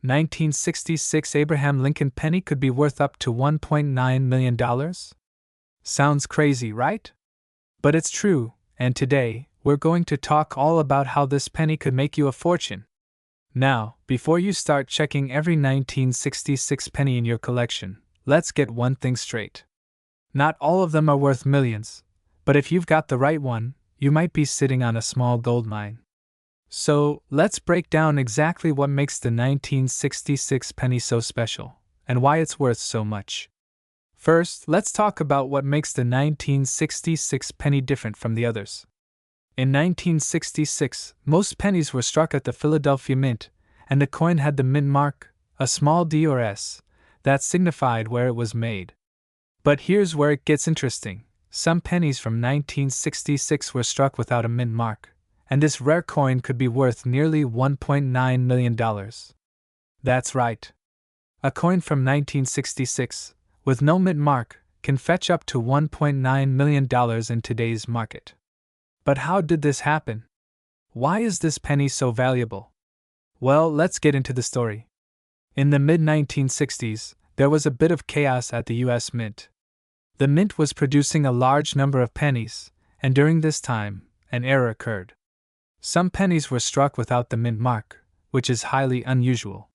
1966 Abraham Lincoln penny could be worth up to $1.9 million? Sounds crazy, right? But it's true, and today, we're going to talk all about how this penny could make you a fortune. Now, before you start checking every 1966 penny in your collection, let's get one thing straight. Not all of them are worth millions, but if you've got the right one, you might be sitting on a small gold mine. So, let's break down exactly what makes the 1966 penny so special, and why it's worth so much. First, let's talk about what makes the 1966 penny different from the others. In 1966, most pennies were struck at the Philadelphia Mint, and the coin had the mint mark, a small D or S, that signified where it was made. But here's where it gets interesting. Some pennies from 1966 were struck without a mint mark, and this rare coin could be worth nearly $1.9 million. That's right. A coin from 1966, with no mint mark, can fetch up to $1.9 million in today's market. But how did this happen? Why is this penny so valuable? Well, let's get into the story. In the mid-1960s, there was a bit of chaos at the US Mint. The Mint was producing a large number of pennies, and during this time, an error occurred. Some pennies were struck without the mint mark, which is highly unusual.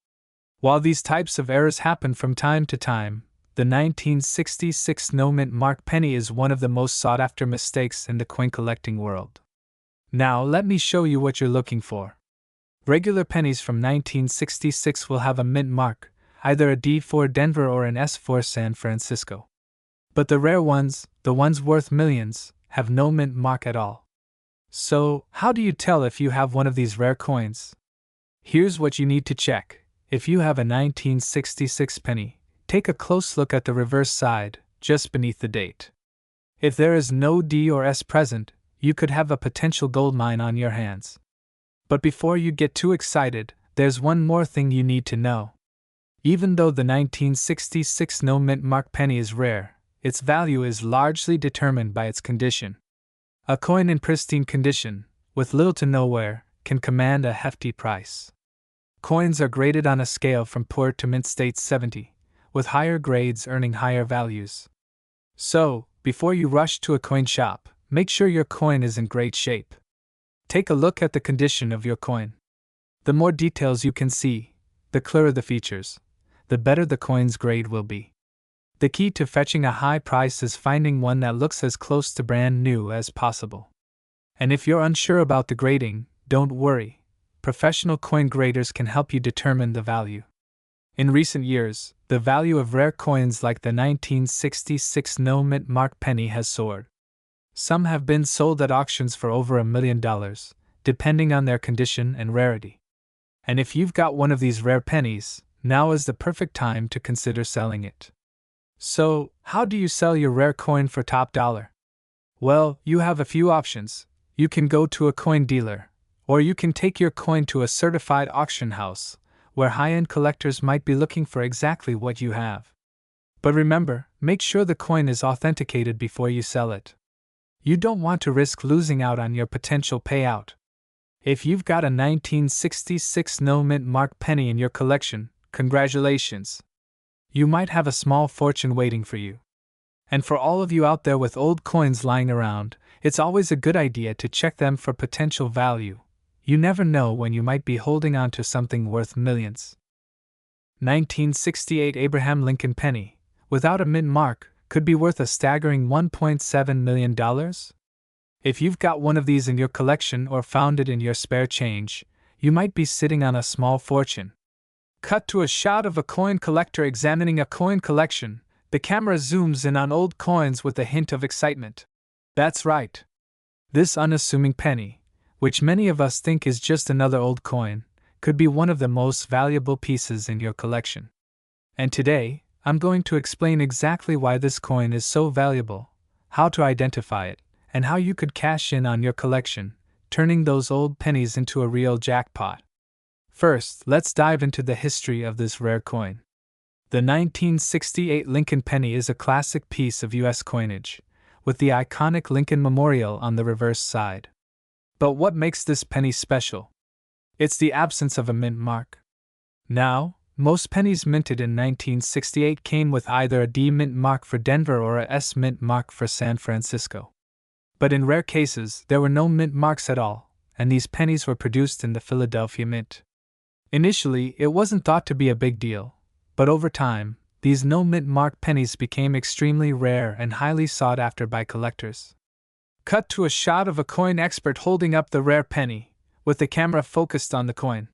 While these types of errors happen from time to time, the 1966 no mint mark penny is one of the most sought-after mistakes in the coin collecting world. Now let me show you what you're looking for. Regular pennies from 1966 will have a mint mark, either a D for Denver or an S for San Francisco. But the rare ones, the ones worth millions, have no mint mark at all. So, how do you tell if you have one of these rare coins? Here's what you need to check. If you have a 1966 penny, take a close look at the reverse side, just beneath the date. If there is no D or S present, you could have a potential gold mine on your hands. But before you get too excited, there's one more thing you need to know. Even though the 1966 no mint mark penny is rare, its value is largely determined by its condition. A coin in pristine condition, with little to no wear, can command a hefty price. Coins are graded on a scale from poor to mint state 70, with higher grades earning higher values. So, before you rush to a coin shop, make sure your coin is in great shape. Take a look at the condition of your coin. The more details you can see, the clearer the features, the better the coin's grade will be. The key to fetching a high price is finding one that looks as close to brand new as possible. And if you're unsure about the grading, don't worry. Professional coin graders can help you determine the value. In recent years, the value of rare coins like the 1966 no mint mark penny has soared. Some have been sold at auctions for over $1 million, depending on their condition and rarity. And if you've got one of these rare pennies, now is the perfect time to consider selling it. So, how do you sell your rare coin for top dollar? Well, you have a few options. You can go to a coin dealer, or you can take your coin to a certified auction house, where high-end collectors might be looking for exactly what you have. But remember, make sure the coin is authenticated before you sell it. You don't want to risk losing out on your potential payout. If you've got a 1966 no mint mark penny in your collection, congratulations! You might have a small fortune waiting for you. And for all of you out there with old coins lying around, it's always a good idea to check them for potential value. You never know when you might be holding on to something worth millions. 1968 Abraham Lincoln penny, without a mint mark, could be worth a staggering $1.7 million? If you've got one of these in your collection or found it in your spare change, you might be sitting on a small fortune. Cut to a shot of a coin collector examining a coin collection. The camera zooms in on old coins with a hint of excitement. That's right. This unassuming penny, which many of us think is just another old coin, could be one of the most valuable pieces in your collection. And today, I'm going to explain exactly why this coin is so valuable, how to identify it, and how you could cash in on your collection, turning those old pennies into a real jackpot. First, let's dive into the history of this rare coin. The 1968 Lincoln penny is a classic piece of U.S. coinage, with the iconic Lincoln Memorial on the reverse side. But what makes this penny special? It's the absence of a mint mark. Now, most pennies minted in 1968 came with either a D mint mark for Denver or a S mint mark for San Francisco. But in rare cases, there were no mint marks at all, and these pennies were produced in the Philadelphia Mint. Initially, it wasn't thought to be a big deal, but over time, these no mint mark pennies became extremely rare and highly sought after by collectors. Cut to a shot of a coin expert holding up the rare penny, with the camera focused on the coin.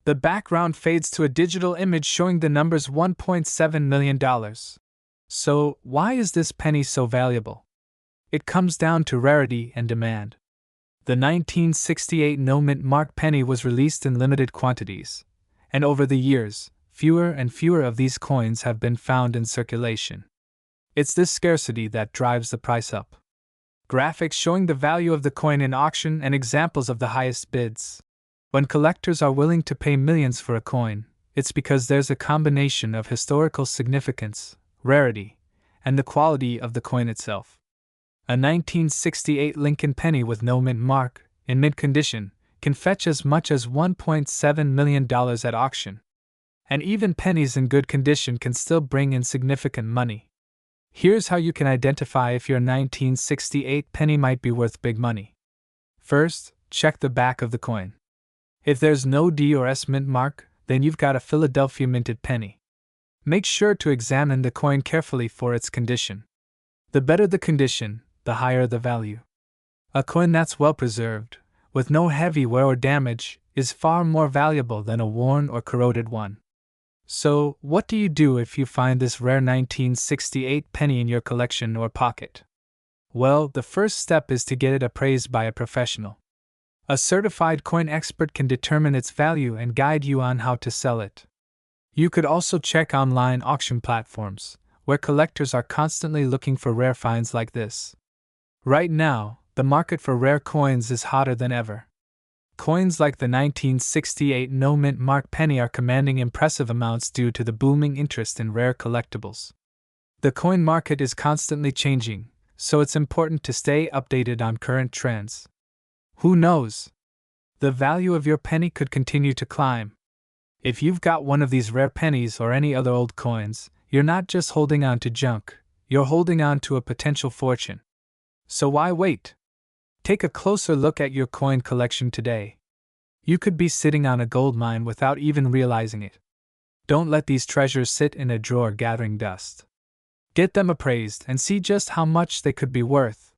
The background fades to a digital image showing the numbers $1.7 million. So, why is this penny so valuable? It comes down to rarity and demand. The 1968 no mint mark penny was released in limited quantities, and over the years, fewer and fewer of these coins have been found in circulation. It's this scarcity that drives the price up. Graphics showing the value of the coin in auction and examples of the highest bids. When collectors are willing to pay millions for a coin, it's because there's a combination of historical significance, rarity, and the quality of the coin itself. A 1968 Lincoln penny with no mint mark, in mint condition, can fetch as much as $1.7 million at auction. And even pennies in good condition can still bring in significant money. Here's how you can identify if your 1968 penny might be worth big money. First, check the back of the coin. If there's no D or S mint mark, then you've got a Philadelphia minted penny. Make sure to examine the coin carefully for its condition. The better the condition, the higher the value. A coin that's well preserved, with no heavy wear or damage, is far more valuable than a worn or corroded one. So, what do you do if you find this rare 1968 penny in your collection or pocket? Well, the first step is to get it appraised by a professional. A certified coin expert can determine its value and guide you on how to sell it. You could also check online auction platforms, where collectors are constantly looking for rare finds like this. Right now, the market for rare coins is hotter than ever. Coins like the 1968 no mint mark penny are commanding impressive amounts due to the booming interest in rare collectibles. The coin market is constantly changing, so it's important to stay updated on current trends. Who knows? The value of your penny could continue to climb. If you've got one of these rare pennies or any other old coins, you're not just holding on to junk, you're holding on to a potential fortune. So why wait? Take a closer look at your coin collection today. You could be sitting on a gold mine without even realizing it. Don't let these treasures sit in a drawer gathering dust. Get them appraised and see just how much they could be worth.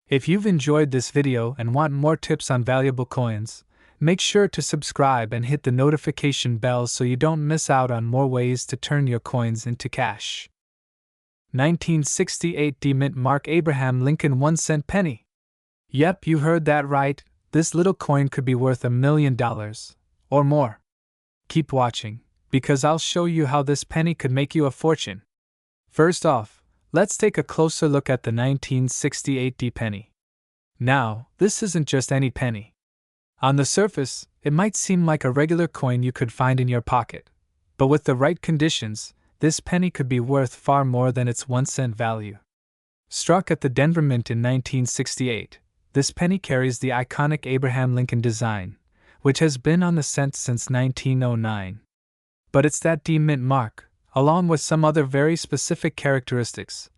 If you've enjoyed this video and want more tips on valuable coins, make sure to subscribe and hit the notification bell so you don't miss out on more ways to turn your coins into cash. 1968 D mint mark Abraham Lincoln 1-cent penny. Yep, you heard that right, this little coin could be worth $1 million, or more. Keep watching, because I'll show you how this penny could make you a fortune. First off, let's take a closer look at the 1968 D penny. Now, this isn't just any penny. On the surface, it might seem like a regular coin you could find in your pocket, but with the right conditions, this penny could be worth far more than its 1-cent value. Struck at the Denver Mint in 1968, this penny carries the iconic Abraham Lincoln design, which has been on the cent since 1909. But it's that D mint mark, along with some other very specific characteristics,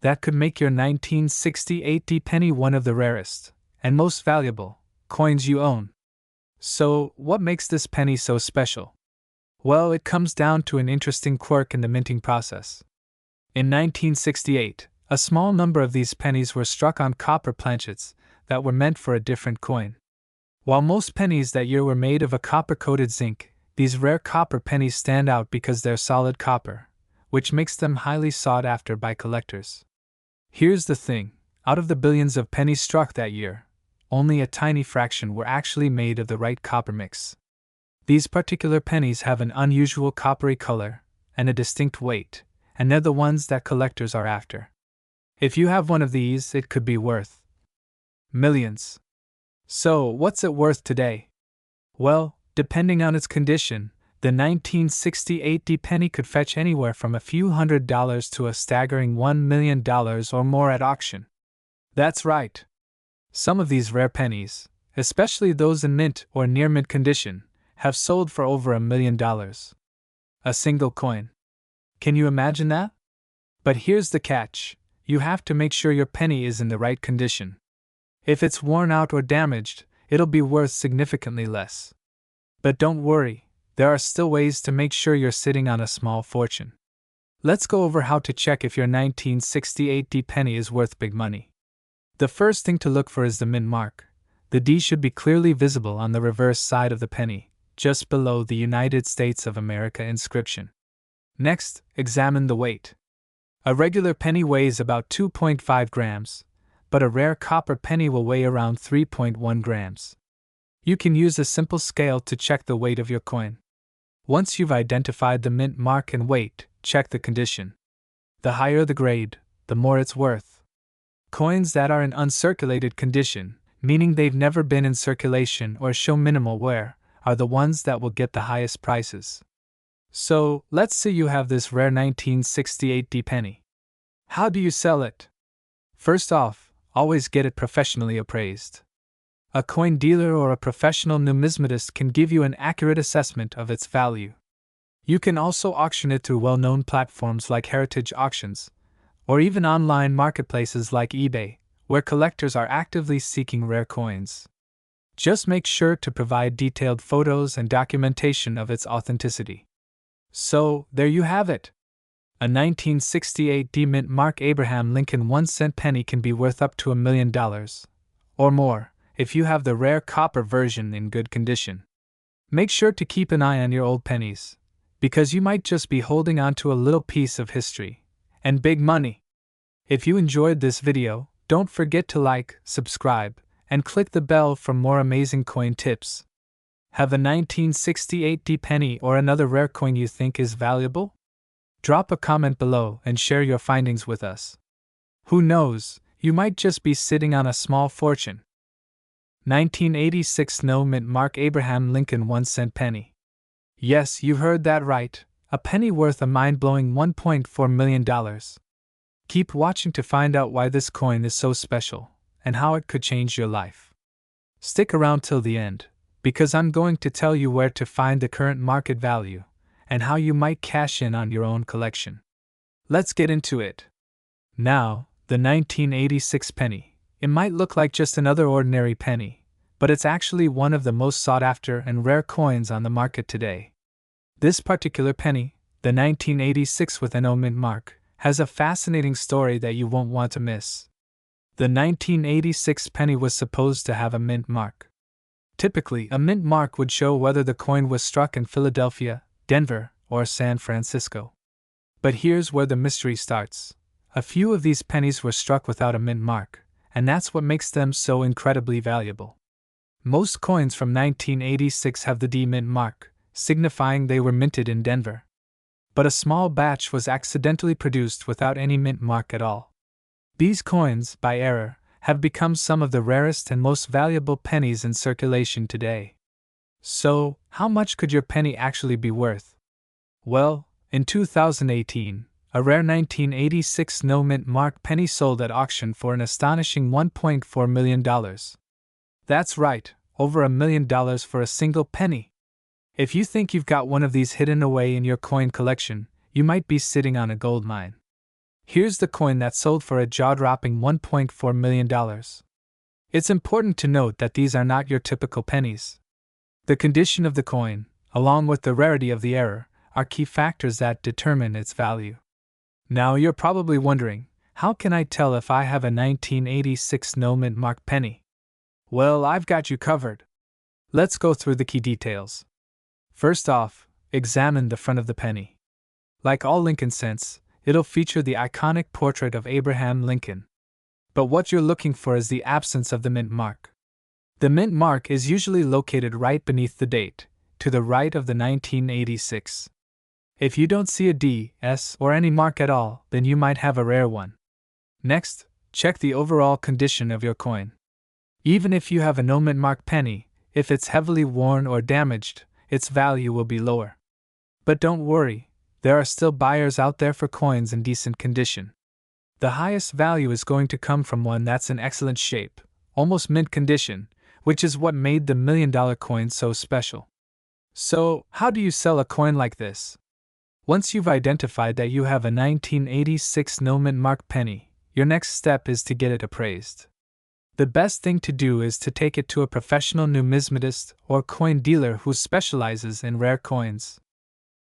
that could make your 1968 D penny one of the rarest and most valuable coins you own. So, what makes this penny so special? Well, it comes down to an interesting quirk in the minting process. In 1968, a small number of these pennies were struck on copper planchets that were meant for a different coin. While most pennies that year were made of a copper-coated zinc, these rare copper pennies stand out because they're solid copper, which makes them highly sought after by collectors. Here's the thing, out of the billions of pennies struck that year, only a tiny fraction were actually made of the right copper mix. These particular pennies have an unusual coppery color and a distinct weight, and they're the ones that collectors are after. If you have one of these, it could be worth millions. So, what's it worth today? Well, depending on its condition, the 1968 D penny could fetch anywhere from a few $100s to a staggering $1 million or more at auction. That's right. Some of these rare pennies, especially those in mint or near mint condition, have sold for over $1 million. A single coin. Can you imagine that? But here's the catch: you have to make sure your penny is in the right condition. If it's worn out or damaged, it'll be worth significantly less. But don't worry, there are still ways to make sure you're sitting on a small fortune. Let's go over how to check if your 1968 D penny is worth big money. The first thing to look for is the mint mark. The D should be clearly visible on the reverse side of the penny, just below the United States of America inscription. Next, examine the weight. A regular penny weighs about 2.5 grams, but a rare copper penny will weigh around 3.1 grams. You can use a simple scale to check the weight of your coin. Once you've identified the mint mark and weight, check the condition. The higher the grade, the more it's worth. Coins that are in uncirculated condition, meaning they've never been in circulation or show minimal wear, are the ones that will get the highest prices. So, let's say you have this rare 1968 D penny. How do you sell it? First off, always get it professionally appraised. A coin dealer or a professional numismatist can give you an accurate assessment of its value. You can also auction it through well-known platforms like Heritage Auctions, or even online marketplaces like eBay, where collectors are actively seeking rare coins. Just make sure to provide detailed photos and documentation of its authenticity. So, there you have it. A 1968 D mint mark Abraham Lincoln 1-cent penny can be worth up to $1 million, or more, if you have the rare copper version in good condition. Make sure to keep an eye on your old pennies, because you might just be holding on to a little piece of history and big money. If you enjoyed this video, don't forget to like, subscribe, and click the bell for more amazing coin tips. Have a 1968 D penny or another rare coin you think is valuable? Drop a comment below and share your findings with us. Who knows, you might just be sitting on a small fortune. 1986 No mint mark Abraham Lincoln 1-cent penny. Yes, you heard that right, a penny worth a mind-blowing $1.4 million. Keep watching to find out why this coin is so special, and how it could change your life. Stick around till the end, because I'm going to tell you where to find the current market value, and how you might cash in on your own collection. Let's get into it. Now, the 1986 penny. It might look like just another ordinary penny, but it's actually one of the most sought-after and rare coins on the market today. This particular penny, the 1986 with an O mint mark, has a fascinating story that you won't want to miss. The 1986 penny was supposed to have a mint mark. Typically, a mint mark would show whether the coin was struck in Philadelphia, Denver, or San Francisco. But here's where the mystery starts. A few of these pennies were struck without a mint mark, and that's what makes them so incredibly valuable. Most coins from 1986 have the D mint mark, signifying they were minted in Denver. But a small batch was accidentally produced without any mint mark at all. These coins, by error, have become some of the rarest and most valuable pennies in circulation today. So, how much could your penny actually be worth? Well, in 2018, a rare 1986 no mint mark penny sold at auction for an astonishing $1.4 million. That's right, over $1 million for a single penny. If you think you've got one of these hidden away in your coin collection, you might be sitting on a gold mine. Here's the coin that sold for a jaw-dropping $1.4 million. It's important to note that these are not your typical pennies. The condition of the coin, along with the rarity of the error, are key factors that determine its value. Now you're probably wondering, how can I tell if I have a 1986 no mint mark penny? Well, I've got you covered. Let's go through the key details. First off, examine the front of the penny. Like all Lincoln cents, it'll feature the iconic portrait of Abraham Lincoln. But what you're looking for is the absence of the mint mark. The mint mark is usually located right beneath the date, to the right of the 1986. If you don't see a D, S, or any mark at all, then you might have a rare one. Next, check the overall condition of your coin. Even if you have a no mint mark penny, if it's heavily worn or damaged, its value will be lower. But don't worry, there are still buyers out there for coins in decent condition. The highest value is going to come from one that's in excellent shape, almost mint condition, which is what made the $1 million coin so special. So, how do you sell a coin like this? Once you've identified that you have a 1986 no mint mark penny, your next step is to get it appraised. The best thing to do is to take it to a professional numismatist or coin dealer who specializes in rare coins.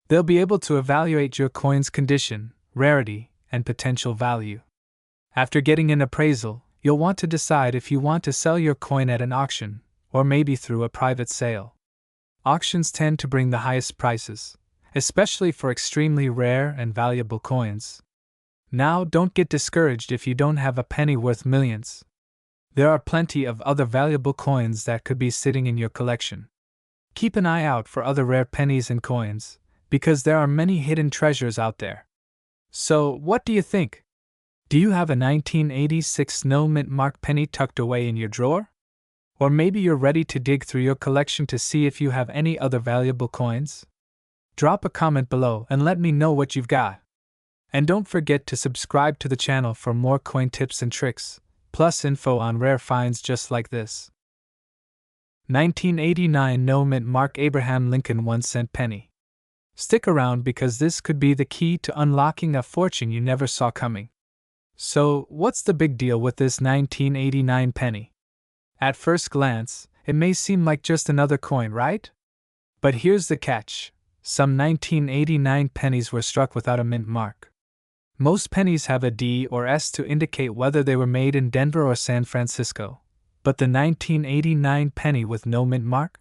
They'll be able to evaluate your coin's condition, rarity, and potential value. After getting an appraisal, you'll want to decide if you want to sell your coin at an auction, or maybe through a private sale. Auctions tend to bring the highest prices, especially for extremely rare and valuable coins. Now, don't get discouraged if you don't have a penny worth millions. There are plenty of other valuable coins that could be sitting in your collection. Keep an eye out for other rare pennies and coins, because there are many hidden treasures out there. So, what do you think? Do you have a 1986 no mint mark penny tucked away in your drawer? Or maybe you're ready to dig through your collection to see if you have any other valuable coins? Drop a comment below and let me know what you've got. And don't forget to subscribe to the channel for more coin tips and tricks, plus info on rare finds just like this. 1989 no mint mark Abraham Lincoln 1-cent penny. Stick around because this could be the key to unlocking a fortune you never saw coming. So, what's the big deal with this 1989 penny? At first glance, it may seem like just another coin, right? But here's the catch. Some 1989 pennies were struck without a mint mark. Most pennies have a D or S to indicate whether they were made in Denver or San Francisco. But the 1989 penny with no mint mark?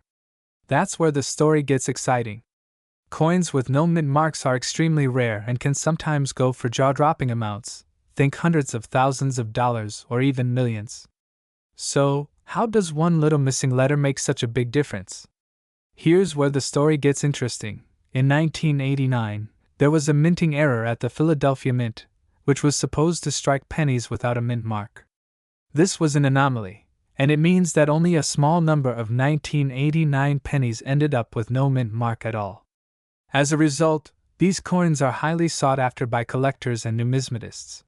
That's where the story gets exciting. Coins with no mint marks are extremely rare and can sometimes go for jaw-dropping amounts. Think hundreds of thousands of dollars or even millions. So, how does one little missing letter make such a big difference? Here's where the story gets interesting. In 1989, there was a minting error at the Philadelphia Mint, which was supposed to strike pennies without a mint mark. This was an anomaly, and it means that only a small number of 1989 pennies ended up with no mint mark at all. As a result, these coins are highly sought after by collectors and numismatists.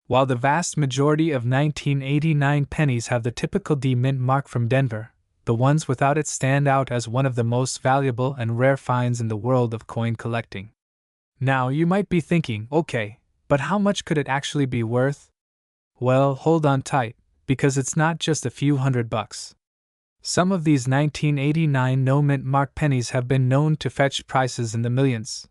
While the vast majority of 1989 pennies have the typical D mint mark from Denver, the ones without it stand out as one of the most valuable and rare finds in the world of coin collecting. Now you might be thinking, okay, but how much could it actually be worth? Well, hold on tight, because it's not just a few $100. Some of these 1989 no mint mark pennies have been known to fetch prices in the millions.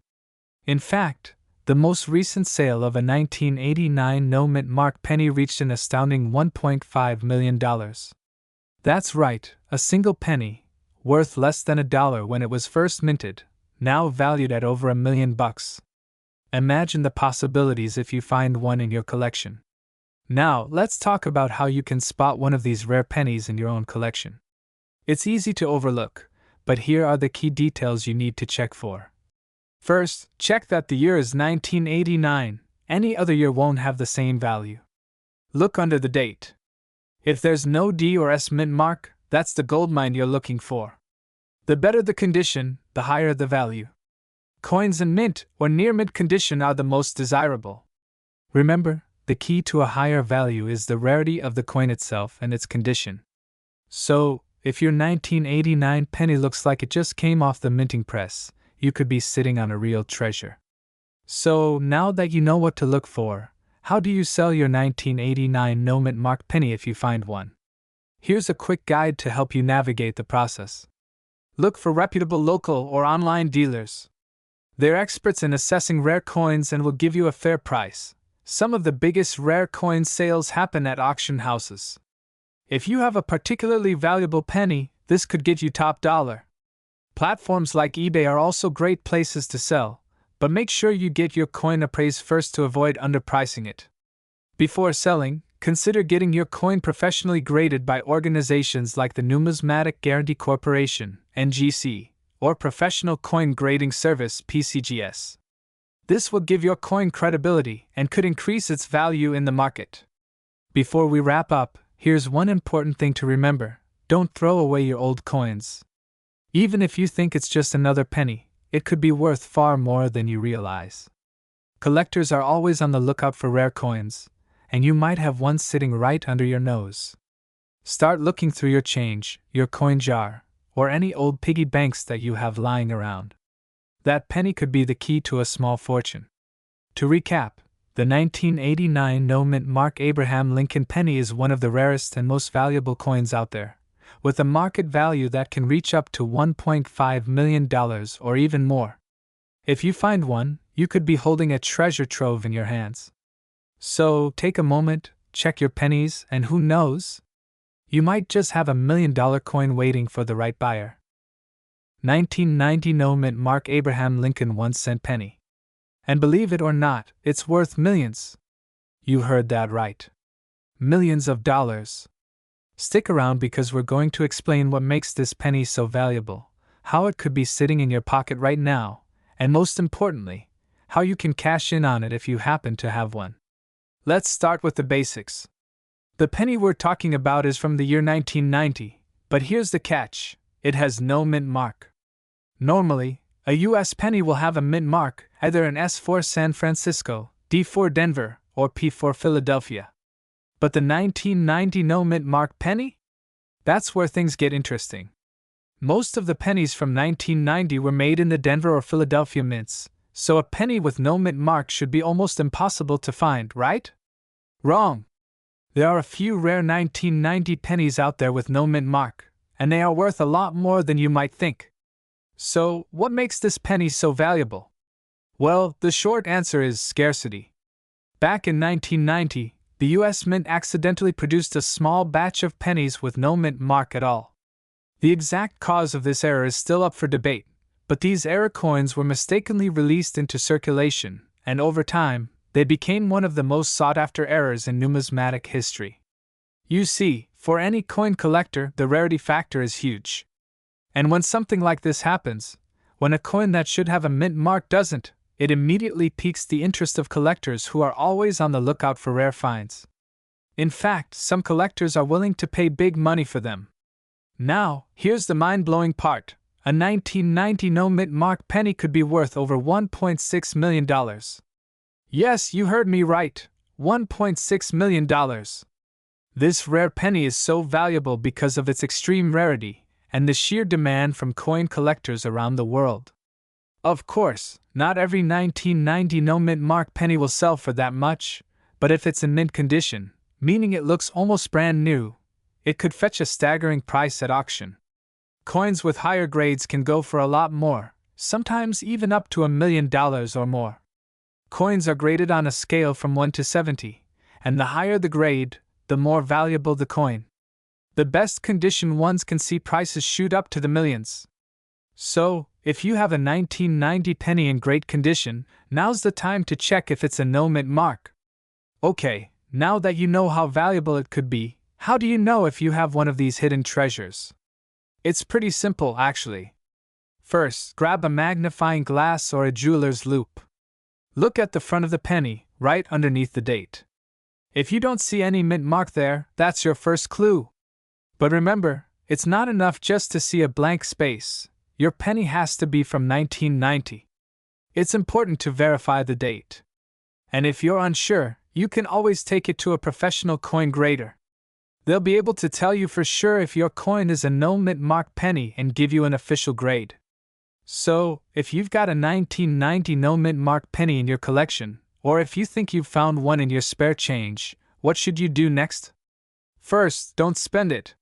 In fact, the most recent sale of a 1989 no mint mark penny reached an astounding $1.5 million. That's right, a single penny, worth less than $1 when it was first minted, now valued at over $1 million. Imagine the possibilities if you find one in your collection. Now, let's talk about how you can spot one of these rare pennies in your own collection. It's easy to overlook, but here are the key details you need to check for. First, check that the year is 1989. Any other year won't have the same value. Look under the date. If there's no D or S mint mark, that's the goldmine you're looking for. The better the condition, the higher the value. Coins in mint or near mint condition are the most desirable. Remember, the key to a higher value is the rarity of the coin itself and its condition. So, if your 1989 penny looks like it just came off the minting press, you could be sitting on a real treasure. So, now that you know what to look for, how do you sell your 1989 no mint mark penny if you find one? Here's a quick guide to help you navigate the process. Look for reputable local or online dealers. They're experts in assessing rare coins and will give you a fair price. Some of the biggest rare coin sales happen at auction houses. If you have a particularly valuable penny, this could get you top dollar. Platforms like eBay are also great places to sell, but make sure you get your coin appraised first to avoid underpricing it. Before selling, consider getting your coin professionally graded by organizations like the Numismatic Guarantee Corporation, NGC, or Professional Coin Grading Service, PCGS. This will give your coin credibility and could increase its value in the market. Before we wrap up, here's one important thing to remember: don't throw away your old coins. Even if you think it's just another penny, it could be worth far more than you realize. Collectors are always on the lookout for rare coins, and you might have one sitting right under your nose. Start looking through your change, your coin jar, or any old piggy banks that you have lying around. That penny could be the key to a small fortune. To recap, the 1989 no-mint mark Abraham Lincoln penny is one of the rarest and most valuable coins out there, with a market value that can reach up to $1.5 million or even more. If you find one, you could be holding a treasure trove in your hands. So, take a moment, check your pennies, and who knows? You might just have $1 million coin waiting for the right buyer. 1990 no-mint mark Abraham Lincoln 1-cent penny. And believe it or not, it's worth millions. You heard that right. Millions of dollars. Stick around because we're going to explain what makes this penny so valuable, how it could be sitting in your pocket right now, and most importantly, how you can cash in on it if you happen to have one. Let's start with the basics. The penny we're talking about is from the year 1990, but here's the catch: it has no mint mark. Normally, a US penny will have a mint mark, either an S for San Francisco, D for Denver, or P for Philadelphia. But the 1990 no mint mark penny? That's where things get interesting. Most of the pennies from 1990 were made in the Denver or Philadelphia mints, so a penny with no mint mark should be almost impossible to find, right? Wrong. There are a few rare 1990 pennies out there with no mint mark, and they are worth a lot more than you might think. So, what makes this penny so valuable? Well, the short answer is scarcity. Back in 1990, the US Mint accidentally produced a small batch of pennies with no mint mark at all. The exact cause of this error is still up for debate, but these error coins were mistakenly released into circulation, and over time, they became one of the most sought-after errors in numismatic history. You see, for any coin collector, the rarity factor is huge. And when something like this happens, when a coin that should have a mint mark doesn't, it immediately piques the interest of collectors who are always on the lookout for rare finds. In fact, some collectors are willing to pay big money for them. Now, here's the mind-blowing part. A 1990 no mint mark penny could be worth over $1.6 million. Yes, you heard me right, $1.6 million. This rare penny is so valuable because of its extreme rarity and the sheer demand from coin collectors around the world. Of course, not every 1990 no mint mark penny will sell for that much, but if it's in mint condition, meaning it looks almost brand new, it could fetch a staggering price at auction. Coins with higher grades can go for a lot more, sometimes even up to $1 million or more. Coins are graded on a scale from 1 to 70, and the higher the grade, the more valuable the coin. The best condition ones can see prices shoot up to the millions. So, if you have a 1990 penny in great condition, now's the time to check if it's a no mint mark. Okay, now that you know how valuable it could be, how do you know if you have one of these hidden treasures? It's pretty simple, actually. First, grab a magnifying glass or a jeweler's loupe. Look at the front of the penny, right underneath the date. If you don't see any mint mark there, that's your first clue. But remember, it's not enough just to see a blank space. Your penny has to be from 1990. It's important to verify the date. And if you're unsure, you can always take it to a professional coin grader. They'll be able to tell you for sure if your coin is a no mint mark penny and give you an official grade. So, if you've got a 1990 no mint mark penny in your collection, or if you think you've found one in your spare change, what should you do next? First, don't spend it.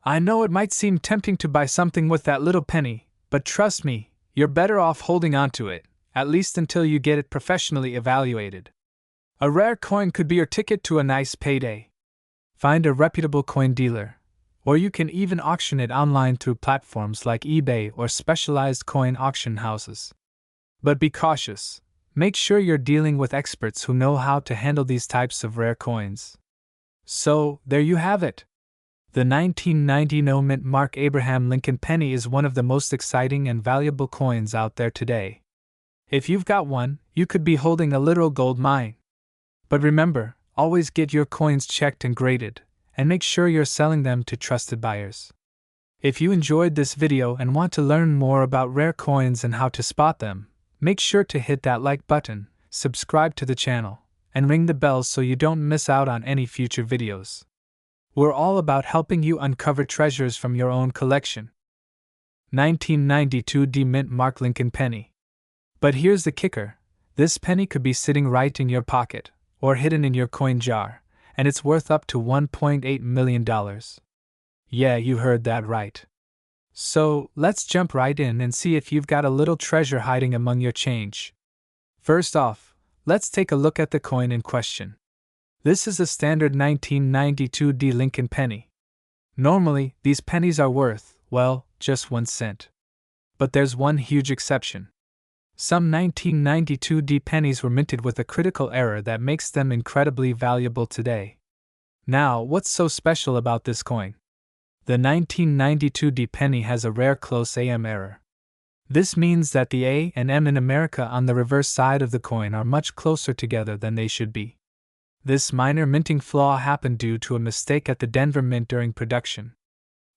I know it might seem tempting to buy something with that little penny, but trust me, you're better off holding on to it, at least until you get it professionally evaluated. A rare coin could be your ticket to a nice payday. Find a reputable coin dealer, or you can even auction it online through platforms like eBay or specialized coin auction houses. But be cautious. Make sure you're dealing with experts who know how to handle these types of rare coins. So, there you have it. The 1990 no mint mark Abraham Lincoln penny is one of the most exciting and valuable coins out there today. If you've got one, you could be holding a literal gold mine. But remember, always get your coins checked and graded, and make sure you're selling them to trusted buyers. If you enjoyed this video and want to learn more about rare coins and how to spot them, make sure to hit that like button, subscribe to the channel, and ring the bell so you don't miss out on any future videos. We're all about helping you uncover treasures from your own collection. 1992 D Mint Mark Lincoln penny. But here's the kicker: this penny could be sitting right in your pocket, or hidden in your coin jar, and it's worth up to $1.8 million. Yeah, you heard that right. So, let's jump right in and see if you've got a little treasure hiding among your change. First off, let's take a look at the coin in question. This is a standard 1992 D Lincoln penny. Normally, these pennies are worth, well, just 1 cent. But there's one huge exception. Some 1992 D pennies were minted with a critical error that makes them incredibly valuable today. Now, what's so special about this coin? The 1992 D penny has a rare close AM error. This means that the A and M in America on the reverse side of the coin are much closer together than they should be. This minor minting flaw happened due to a mistake at the Denver Mint during production.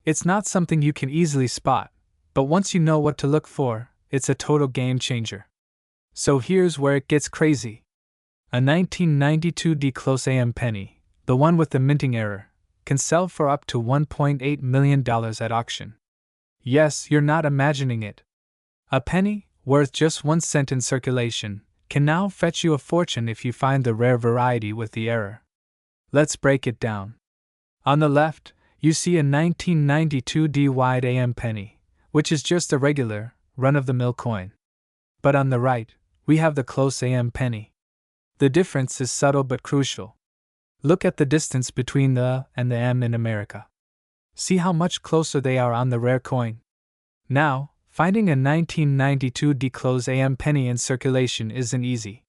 It's not something you can easily spot, but once you know what to look for, it's a total game changer. So here's where it gets crazy. A 1992 D close AM penny, the one with the minting error, can sell for up to $1.8 million at auction. Yes, you're not imagining it. A penny, worth just 1 cent in circulation, can now fetch you a fortune if you find the rare variety with the error. Let's break it down. On the left, you see a 1992 D wide AM penny, which is just a regular, run-of-the-mill coin. But on the right, we have the close AM penny. The difference is subtle but crucial. Look at the distance between the and the M in America. See how much closer they are on the rare coin. Now, finding a 1992 D close AM penny in circulation isn't easy.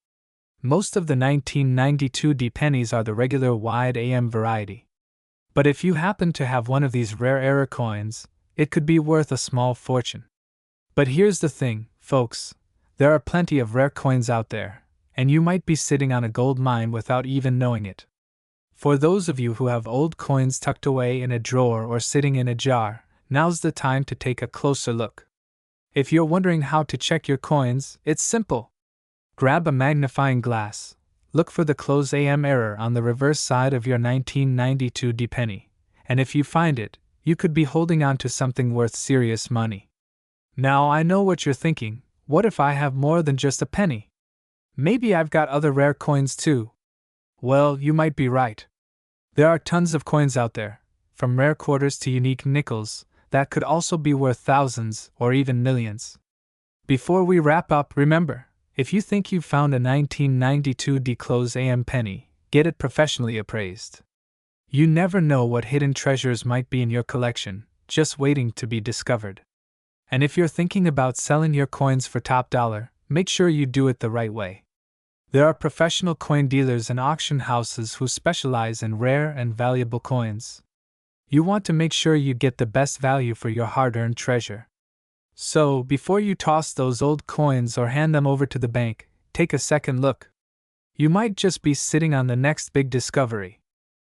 Most of the 1992 D pennies are the regular wide AM variety. But if you happen to have one of these rare error coins, it could be worth a small fortune. But here's the thing, folks, there are plenty of rare coins out there, and you might be sitting on a gold mine without even knowing it. For those of you who have old coins tucked away in a drawer or sitting in a jar, now's the time to take a closer look. If you're wondering how to check your coins, it's simple. Grab a magnifying glass, look for the close AM error on the reverse side of your 1992 D penny, and if you find it, you could be holding on to something worth serious money. Now I know what you're thinking, what if I have more than just a penny? Maybe I've got other rare coins too. Well, you might be right. There are tons of coins out there, from rare quarters to unique nickels, that could also be worth thousands or even millions. Before we wrap up, remember, if you think you've found a 1992 D close AM penny, get it professionally appraised. You never know what hidden treasures might be in your collection, just waiting to be discovered. And if you're thinking about selling your coins for top dollar, make sure you do it the right way. There are professional coin dealers and auction houses who specialize in rare and valuable coins. You want to make sure you get the best value for your hard-earned treasure. So, before you toss those old coins or hand them over to the bank, take a second look. You might just be sitting on the next big discovery.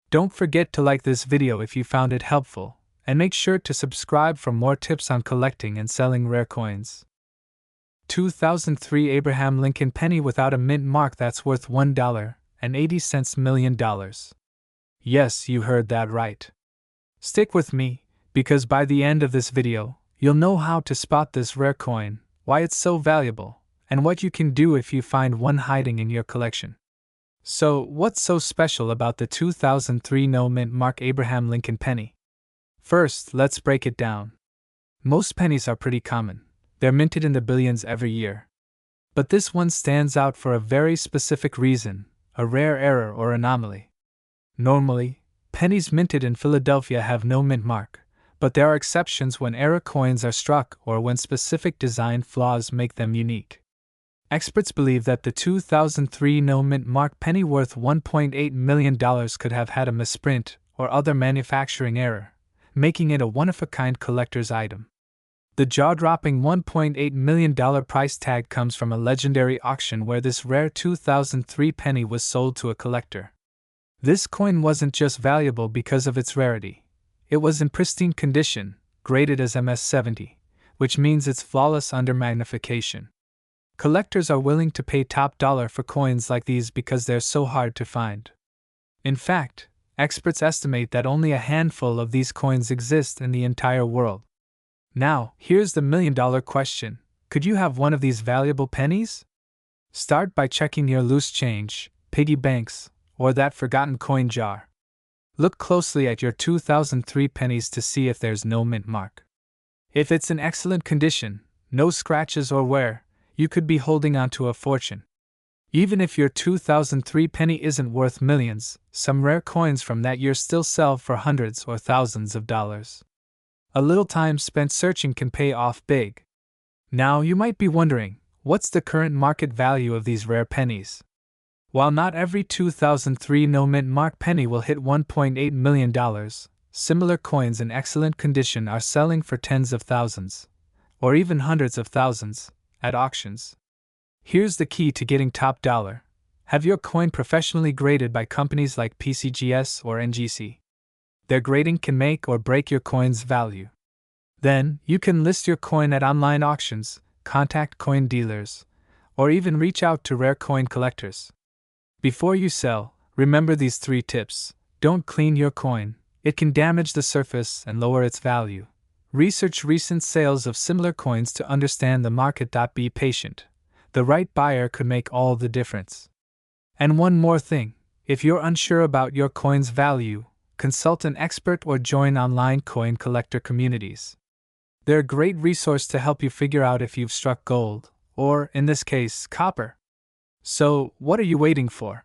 Don't forget to like this video if you found it helpful, and make sure to subscribe for more tips on collecting and selling rare coins. 2003 Abraham Lincoln penny without a mint mark that's worth $1.80 million. Yes, you heard that right. Stick with me, because by the end of this video, you'll know how to spot this rare coin, why it's so valuable, and what you can do if you find one hiding in your collection. So, what's so special about the 2003 no mint mark Abraham Lincoln penny? First, let's break it down. Most pennies are pretty common. They're minted in the billions every year. But this one stands out for a very specific reason, a rare error or anomaly. Normally, pennies minted in Philadelphia have no mint mark, but there are exceptions when error coins are struck or when specific design flaws make them unique. Experts believe that the 2003 no mint mark penny worth $1.8 million could have had a misprint or other manufacturing error, making it a one-of-a-kind collector's item. The jaw-dropping $1.8 million price tag comes from a legendary auction where this rare 2003 penny was sold to a collector. This coin wasn't just valuable because of its rarity. It was in pristine condition, graded as MS-70, which means it's flawless under magnification. Collectors are willing to pay top dollar for coins like these because they're so hard to find. In fact, experts estimate that only a handful of these coins exist in the entire world. Now, here's the million-dollar question. Could you have one of these valuable pennies? Start by checking your loose change, piggy banks, or that forgotten coin jar. Look closely at your 2003 pennies to see if there's no mint mark. If it's in excellent condition, no scratches or wear, you could be holding on to a fortune. Even if your 2003 penny isn't worth millions, some rare coins from that year still sell for hundreds or thousands of dollars. A little time spent searching can pay off big. Now you might be wondering, what's the current market value of these rare pennies? While not every 2003 no-mint mark penny will hit $1.8 million, similar coins in excellent condition are selling for tens of thousands, or even hundreds of thousands, at auctions. Here's the key to getting top dollar. Have your coin professionally graded by companies like PCGS or NGC. Their grading can make or break your coin's value. Then, you can list your coin at online auctions, contact coin dealers, or even reach out to rare coin collectors. Before you sell, remember these 3 tips. Don't clean your coin. It can damage the surface and lower its value. Research recent sales of similar coins to understand the market. Be patient. The right buyer could make all the difference. And one more thing, if you're unsure about your coin's value, consult an expert or join online coin collector communities. They're a great resource to help you figure out if you've struck gold, or, in this case, copper. So, what are you waiting for?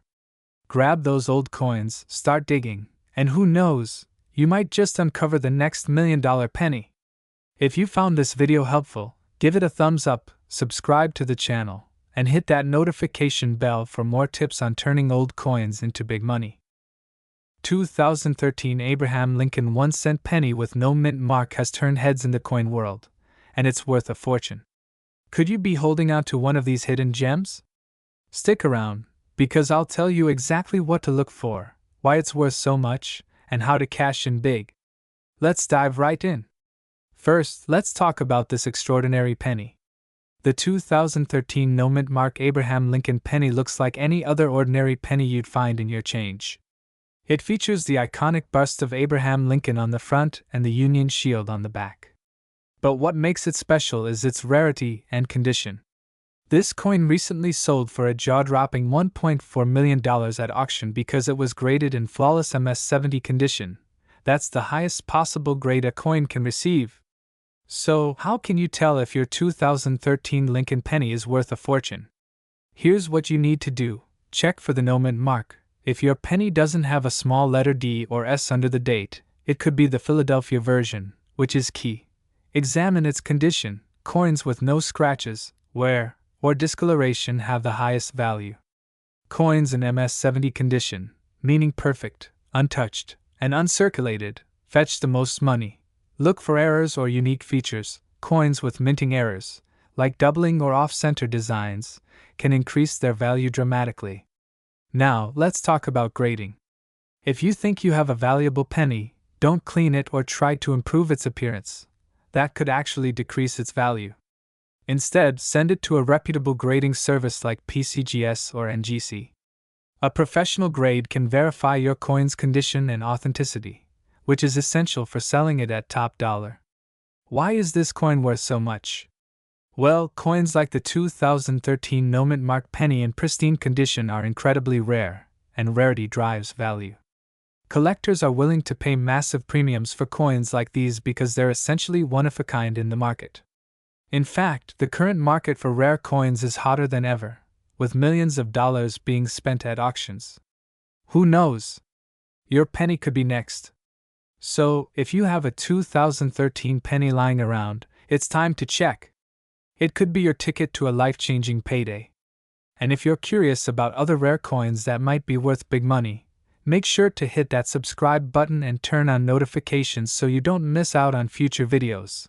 Grab those old coins, start digging, and who knows, you might just uncover the next $1 million penny. If you found this video helpful, give it a thumbs up, subscribe to the channel, and hit that notification bell for more tips on turning old coins into big money. 2013 Abraham Lincoln 1-cent penny with no mint mark has turned heads in the coin world, and it's worth a fortune. Could you be holding on to one of these hidden gems? Stick around, because I'll tell you exactly what to look for, why it's worth so much, and how to cash in big. Let's dive right in. First, let's talk about this extraordinary penny. The 2013 no mint mark Abraham Lincoln penny looks like any other ordinary penny you'd find in your change. It features the iconic bust of Abraham Lincoln on the front and the Union shield on the back. But what makes it special is its rarity and condition. This coin recently sold for a jaw-dropping $1.4 million at auction because it was graded in flawless MS-70 condition. That's the highest possible grade a coin can receive. So, how can you tell if your 2013 Lincoln penny is worth a fortune? Here's what you need to do. Check for the no mint mark. If your penny doesn't have a small letter D or S under the date, it could be the Philadelphia version, which is key. Examine its condition. Coins with no scratches, wear, or discoloration have the highest value. Coins in MS-70 condition, meaning perfect, untouched, and uncirculated, fetch the most money. Look for errors or unique features. Coins with minting errors, like doubling or off-center designs, can increase their value dramatically. Now, let's talk about grading. If you think you have a valuable penny, don't clean it or try to improve its appearance. That could actually decrease its value. Instead, send it to a reputable grading service like PCGS or NGC. A professional grade can verify your coin's condition and authenticity, which is essential for selling it at top dollar. Why is this coin worth so much? Well, coins like the 2013 no mint mark penny in pristine condition are incredibly rare, and rarity drives value. Collectors are willing to pay massive premiums for coins like these because they're essentially one of a kind in the market. In fact, the current market for rare coins is hotter than ever, with millions of dollars being spent at auctions. Who knows? Your penny could be next. So, if you have a 2013 penny lying around, it's time to check. It could be your ticket to a life-changing payday. And if you're curious about other rare coins that might be worth big money, make sure to hit that subscribe button and turn on notifications so you don't miss out on future videos.